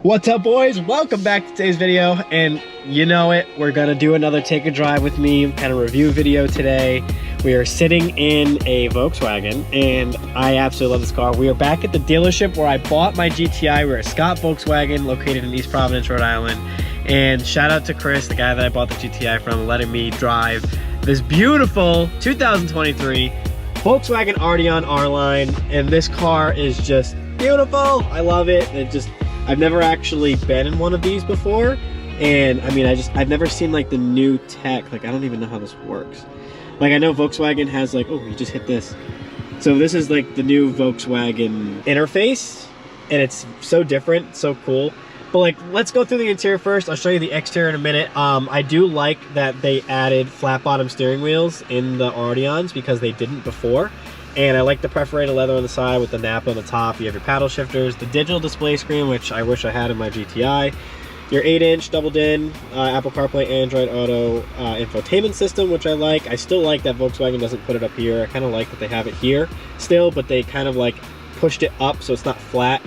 What's up, boys? Welcome back to today's video, and you know it, we're gonna do another take a drive with me kind of review video today. We are sitting in a Volkswagen, and I absolutely love this car. We are back at the dealership where I bought my GTI. We're at Scott Volkswagen, located in East Providence, Rhode Island. And shout out to Chris, the guy that I bought the GTI from, letting me drive this beautiful 2023 Volkswagen Arteon R-Line. And this car is just beautiful. I love it. I've never actually been in one of these before, and I mean, I've never seen like the new tech. Like, I don't even know how this works. Like, I know Volkswagen has like, oh, you just hit this. So this is like the new Volkswagen interface, and it's so different, so cool. But like, let's go through the interior first. I'll show you the exterior in a minute. I do like that they added flat bottom steering wheels in the Arteons because they didn't before. And I like the perforated leather on the side with the nap on the top. You have your paddle shifters, the digital display screen, which I wish I had in my GTI. Your 8-inch doubled-in Apple CarPlay, Android Auto infotainment system, which I like. I still like that Volkswagen doesn't put it up here. I kind of like that they have it here still, but they kind of like pushed it up so it's not flat.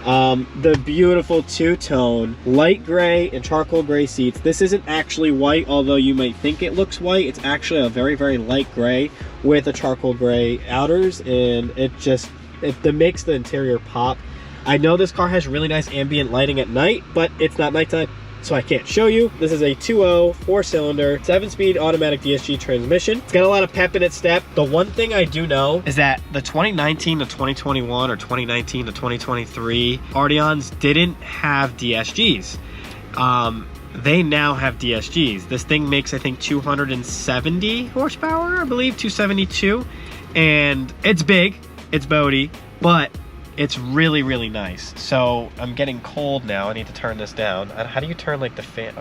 The beautiful two-tone light gray and charcoal gray seats. This isn't actually white, although you might think it looks white. It's actually a very, very light gray with a charcoal gray outers, and it makes the interior pop. I know this car has really nice ambient lighting at night, but it's not nighttime, so I can't show you. This is a 2.0 4-cylinder 7-speed automatic DSG transmission. It's got a lot of pep in its step. The one thing I do know is that the 2019 to 2021 or 2019 to 2023 Arteons didn't have DSGs. They now have DSGs. This thing makes, I think, 270 horsepower, I believe, 272. And it's big, it's boaty, but it's really, really nice. So I'm getting cold now. I need to turn this down. How do you turn like the fan?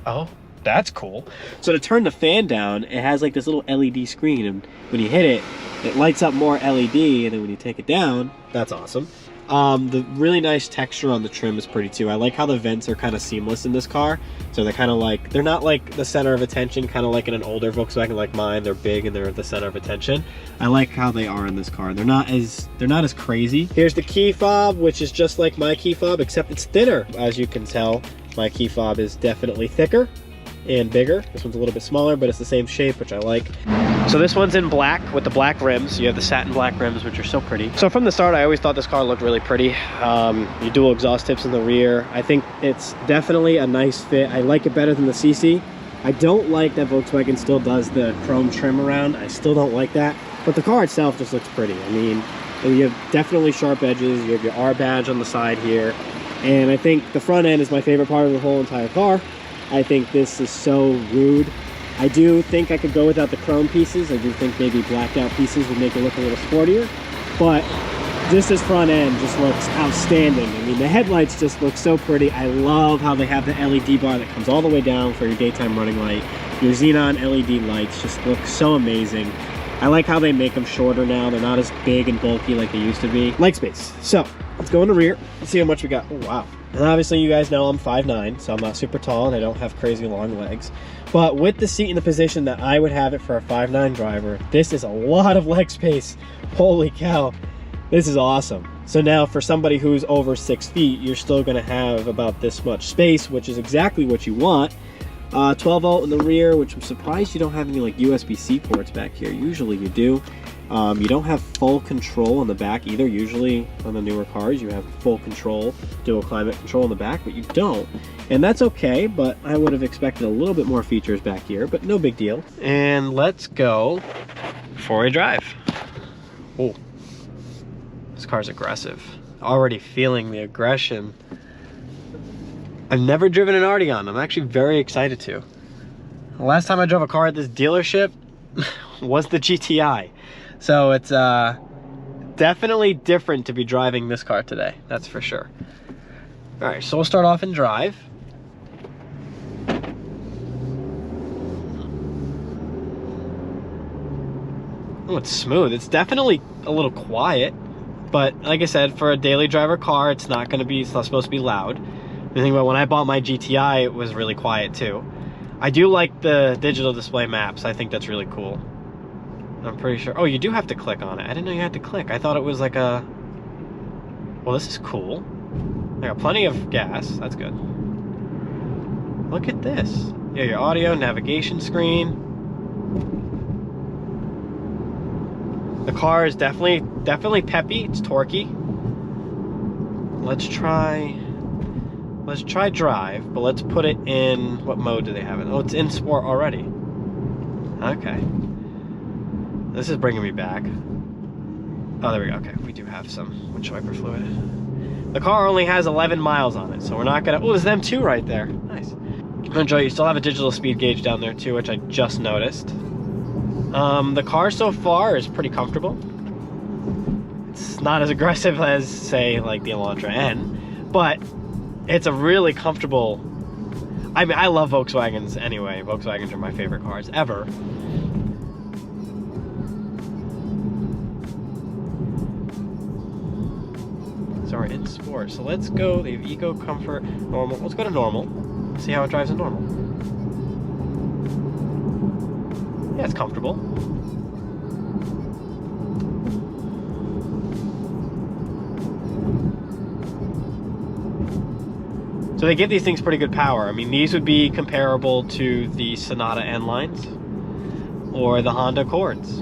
Oh, that's cool. So to turn the fan down, it has like this little LED screen, and when you hit it, it lights up more LED, and then when you take it down, that's awesome. The really nice texture on the trim is pretty too. I like how the vents are kind of seamless in this car. So they're kind of like, they're not like the center of attention, kind of like in an older Volkswagen like mine. They're big and they're at the center of attention. I like how they are in this car. They're not as crazy. Here's the key fob, which is just like my key fob, except it's thinner. As you can tell, my key fob is definitely thicker and bigger. This one's a little bit smaller, but it's the same shape, which I like. So this one's in black with the black rims. You have the satin black rims, which are so pretty. So from the start, I always thought this car looked really pretty. Your dual exhaust tips in the rear. I think it's definitely a nice fit. I like it better than the CC. I don't like that Volkswagen still does the chrome trim around. I still don't like that, but the car itself just looks pretty. I mean, you have definitely sharp edges. You have your R badge on the side here. And I think the front end is my favorite part of the whole entire car. I think this is so rude. I do think I could go without the chrome pieces. I do think maybe blacked out pieces would make it look a little sportier, but just this front end just looks outstanding. I mean, the headlights just look so pretty. I love how they have the LED bar that comes all the way down for your daytime running light. Your xenon LED lights just look so amazing. I like how they make them shorter now. They're not as big and bulky like they used to be. Leg space. So let's go in the rear. Let's see how much we got. Oh, wow. And obviously you guys know I'm 5'9", so I'm not super tall and I don't have crazy long legs. But with the seat in the position that I would have it for a 5'9" driver, this is a lot of leg space. Holy cow, this is awesome. So now for somebody who's over 6 feet, you're still gonna have about this much space, which is exactly what you want. 12 volt in the rear, which I'm surprised you don't have any like USB-C ports back here. Usually you do. You don't have full control on the back either. Usually on the newer cars you have full control, dual climate control on the back, but you don't. And that's okay, but I would have expected a little bit more features back here, but no big deal. And let's go for a drive. Oh, this car's aggressive. Already feeling the aggression. I've never driven an Arteon. I'm actually very excited to. The last time I drove a car at this dealership was the GTI. So it's definitely different to be driving this car today, that's for sure. All right, so we'll start off in drive. Oh, it's smooth. It's definitely a little quiet, but like I said, for a daily driver car, it's not supposed to be loud. The thing about when I bought my GTI, it was really quiet too. I do like the digital display maps. I think that's really cool. I'm pretty sure. Oh, you do have to click on it. I didn't know you had to click. I thought it was like a... Well, this is cool. I got plenty of gas. That's good. Look at this. Yeah, your audio, navigation screen. The car is definitely peppy. It's torquey. Let's try drive, but let's put it in, what mode do they have it? Oh, it's in sport already. Okay. This is bringing me back. Oh, there we go. Okay, we do have some windshield wiper fluid. The car only has 11 miles on it, so we're not gonna... Oh, there's them too right there. Nice. I'm gonna enjoy. You still have a digital speed gauge down there too, which I just noticed. The car so far is pretty comfortable. It's not as aggressive as, say, like the Elantra N, but it's a really comfortable... I mean, I love Volkswagens anyway. Volkswagens are my favorite cars ever. So we're in sport. So let's go. They have eco, comfort, normal. Let's go to normal. See how it drives in normal. Yeah, it's comfortable. So they give these things pretty good power. I mean, these would be comparable to the Sonata N lines or the Honda Accords.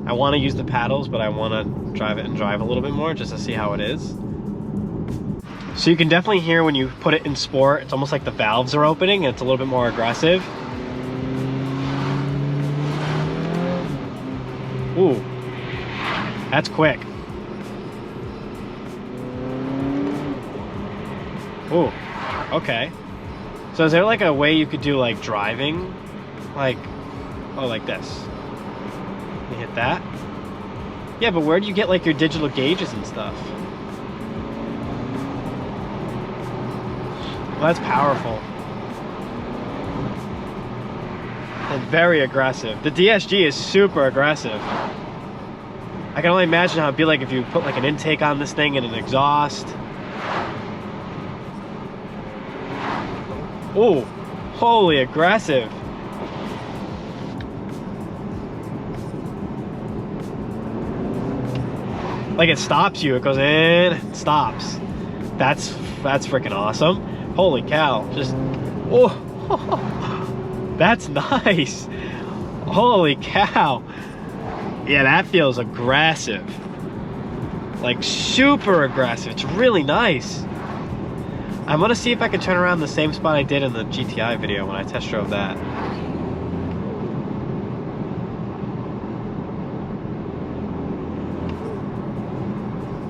I want to use the paddles, but I want to drive it and drive a little bit more just to see how it is. So you can definitely hear when you put it in sport, it's almost like the valves are opening and it's a little bit more aggressive. Ooh, that's quick. Ooh, okay. So is there like a way you could do like driving? Like, oh, like this. You hit that. Yeah, but where do you get like your digital gauges and stuff? Well, that's powerful. And very aggressive. The DSG is super aggressive. I can only imagine how it'd be like if you put like an intake on this thing and an exhaust. Ooh, holy aggressive. Like it stops you, it goes in, it stops. That's freaking awesome. Holy cow, just, oh, that's nice. Holy cow. Yeah, that feels aggressive. Like super aggressive, it's really nice. I'm gonna see if I can turn around the same spot I did in the GTI video when I test drove that.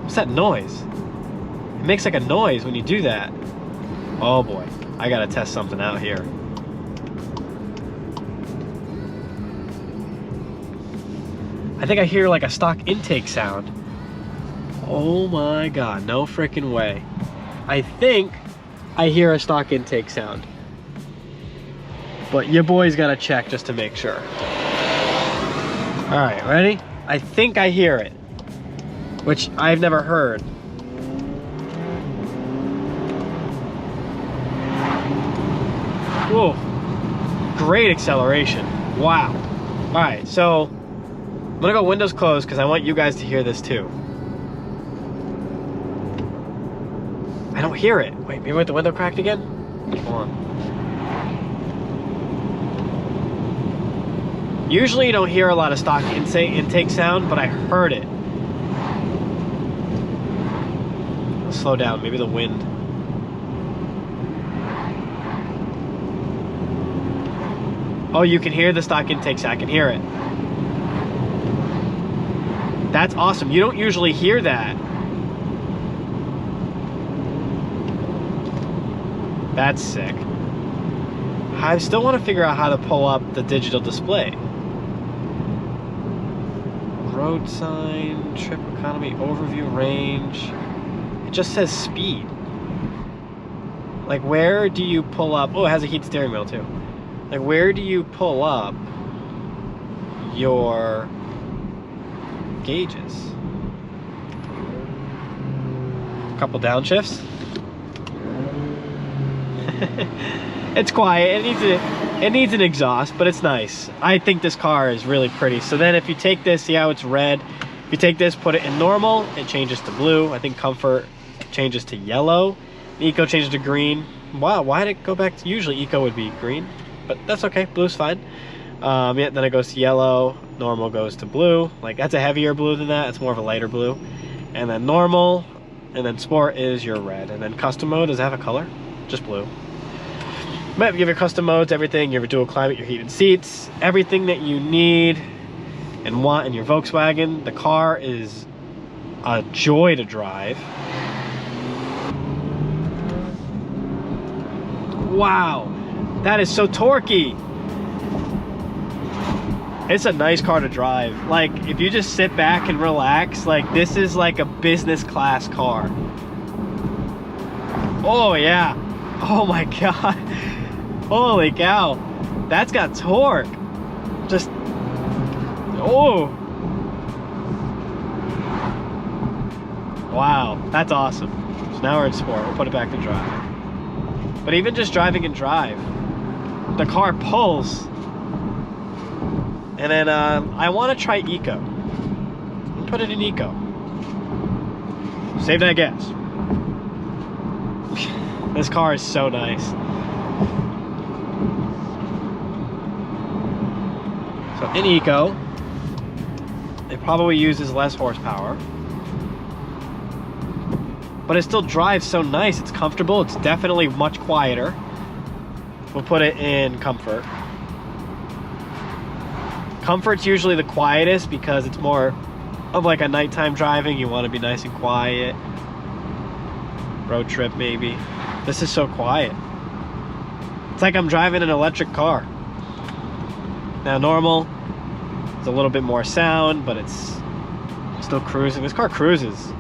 What's that noise? It makes like a noise when you do that. Oh boy, I gotta test something out here. I think I hear like a stock intake sound. Oh my god, no freaking way. I think I hear a stock intake sound. But your boy's gotta check just to make sure. Alright, ready? I think I hear it. Which I've never heard. Whoa, great acceleration. Wow. All right, so I'm gonna go windows closed because I want you guys to hear this too. I don't hear it. Wait, maybe with the window cracked again? Come on. Usually you don't hear a lot of stock intake sound, but I heard it. Slow down, maybe the wind. Oh, you can hear the stock intake sound. I can hear it. That's awesome. You don't usually hear that. That's sick. I still want to figure out how to pull up the digital display. Road sign, trip economy, overview, range. It just says speed. Like, where do you pull up? Oh, it has a heated steering wheel too. Like, where do you pull up your gauges? A couple downshifts. It's quiet. It needs an exhaust, but it's nice. I think this car is really pretty. So then if you take this, see how it's red? If you take this, put it in normal, it changes to blue. I think comfort changes to yellow. Eco changes to green. Wow, why did it go back to, usually eco would be green, but that's okay, blue's fine. Yeah, then it goes to yellow, normal goes to blue. Like, that's a heavier blue than that, it's more of a lighter blue. And then normal, and then sport is your red. And then custom mode, does it have a color? Just blue. But you have your custom modes, everything, you have your dual climate, your heated seats, everything that you need and want in your Volkswagen. The car is a joy to drive. Wow, that is so torquey. It's a nice car to drive. Like, if you just sit back and relax, like, this is like a business class car. Oh yeah, oh my God. Holy cow, that's got torque. Just, oh. Wow, that's awesome. So now we're in sport, we'll put it back to drive. But even just driving and drive, the car pulls. And then I want to try eco. I'll put it in eco. Save that gas. This car is so nice. So in eco, it probably uses less horsepower, but it still drives so nice. It's comfortable. It's definitely much quieter. We'll put it in comfort. Comfort's usually the quietest because it's more of like a nighttime driving. You want to be nice and quiet. Road trip maybe. This is so quiet. It's like I'm driving an electric car. Now normal, it's a little bit more sound, but it's still cruising. This car cruises.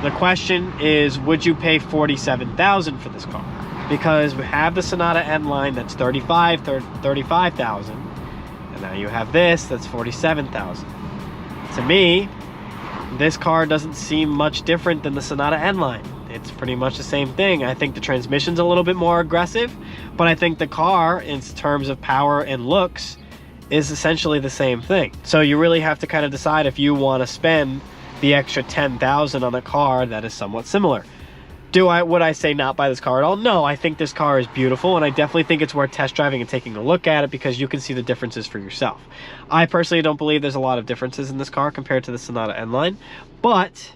The question is, would you pay $47,000 for this car? Because we have the Sonata N line that's $35,000, and now you have this that's $47,000. To me, this car doesn't seem much different than the Sonata N line. It's pretty much the same thing. I think the transmission's a little bit more aggressive, but I think the car, in terms of power and looks, is essentially the same thing. So you really have to kind of decide if you want to spend the extra $10,000 on a car that is somewhat similar. Would I say not buy this car at all? No, I think this car is beautiful, and I definitely think it's worth test driving and taking a look at it because you can see the differences for yourself. I personally don't believe there's a lot of differences in this car compared to the Sonata N line, but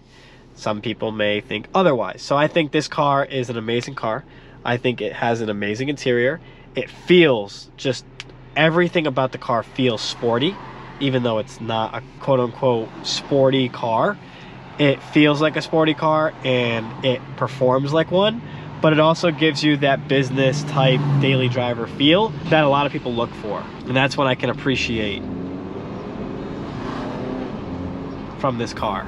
some people may think otherwise. So I think this car is an amazing car. I think it has an amazing interior. It feels, just everything about the car feels sporty, even though it's not a quote-unquote sporty car. It feels like a sporty car and it performs like one, but it also gives you that business type daily driver feel that a lot of people look for. And that's what I can appreciate from this car.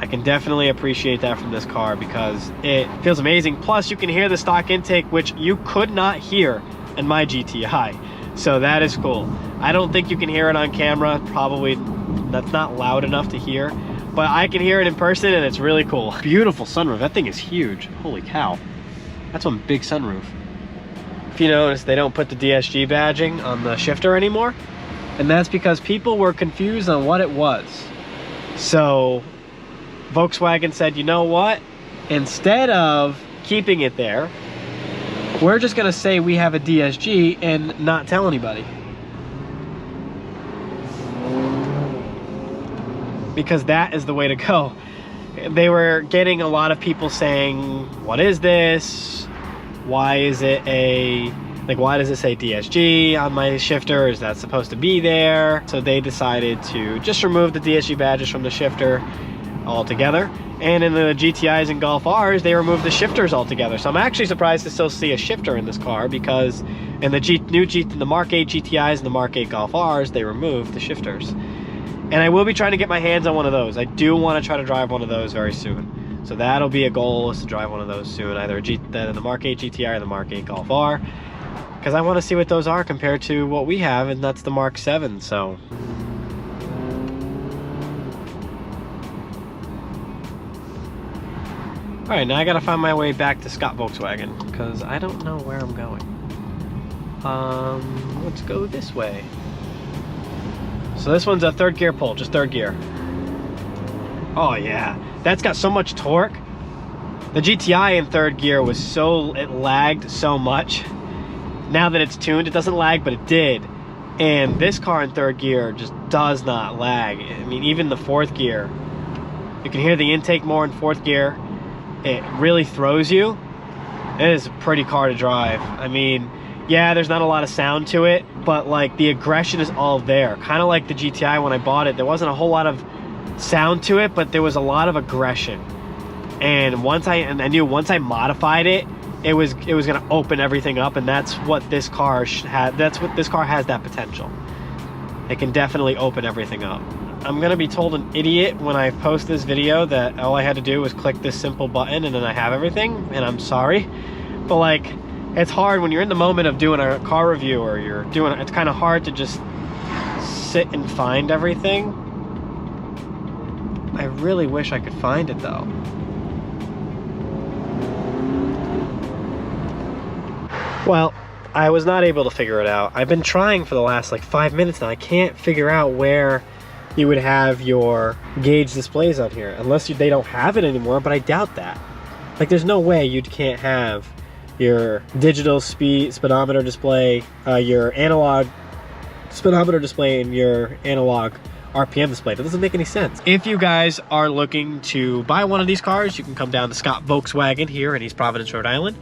I can definitely appreciate that from this car because it feels amazing. Plus you can hear the stock intake, which you could not hear in my GTI. So that is cool. I don't think you can hear it on camera. Probably that's not loud enough to hear, but I can hear it in person and it's really cool. Beautiful sunroof. That thing is huge. Holy cow. That's one big sunroof. If you notice, they don't put the DSG badging on the shifter anymore. And that's because people were confused on what it was. So Volkswagen said, you know what? Instead of keeping it there, we're just gonna say we have a DSG and not tell anybody. Because that is the way to go. They were getting a lot of people saying, what is this? Why is it why does it say DSG on my shifter? Is that supposed to be there? So they decided to just remove the DSG badges from the shifter altogether. And in the GTIs and Golf Rs, they removed the shifters altogether. So I'm actually surprised to still see a shifter in this car because in the Mark 8 GTIs and the Mark 8 Golf Rs, they removed the shifters. And I will be trying to get my hands on one of those. I do want to try to drive one of those very soon. So that'll be a goal, is to drive one of those soon, either the Mark 8 GTI or the Mark 8 Golf R. Because I want to see what those are compared to what we have, and that's the Mark 7. So All right, now I gotta find my way back to Scott Volkswagen because I don't know where I'm going. Let's go this way. So this one's a third gear pull, just third gear. Oh yeah, that's got so much torque. The GTI in third gear was it lagged so much. Now that it's tuned, it doesn't lag, but it did. And this car in third gear just does not lag. I mean, even the fourth gear, you can hear the intake more in fourth gear. It really throws you. It is a pretty car to drive. I mean, yeah, there's not a lot of sound to it, but like the aggression is all there. Kind of like the GTI when I bought it. There wasn't a whole lot of sound to it, but there was a lot of aggression. And I knew once I modified it, it was gonna open everything up, and that's what this car had. That's what this car has, that potential. It can definitely open everything up. I'm gonna be told an idiot when I post this video that all I had to do was click this simple button and then I have everything, and I'm sorry. But like, it's hard when you're in the moment of doing a car review, or it's kind of hard to just sit and find everything. I really wish I could find it though. Well, I was not able to figure it out. I've been trying for the last like 5 minutes now. I can't figure out where you would have your gauge displays on here, unless they don't have it anymore, but I doubt that. Like, there's no way you can't have your digital speedometer display, your analog speedometer display, and your analog RPM display. That doesn't make any sense. If you guys are looking to buy one of these cars, you can come down to Scott Volkswagen here in East Providence, Rhode Island.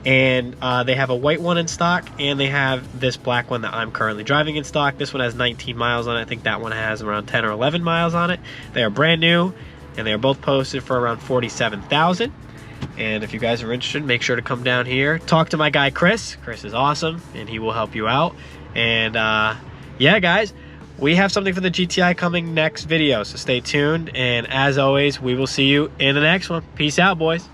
And they have a white one in stock, and they have this black one that I'm currently driving in stock. This one has 19 miles on it. I think that one has around 10 or 11 miles on it. They are brand new, and they are both posted for around $47,000. And if you guys are interested, make sure to come down here. Talk to my guy, Chris. Chris is awesome, and he will help you out. And yeah, guys, we have something for the GTI coming next video, so stay tuned. And as always, we will see you in the next one. Peace out, boys.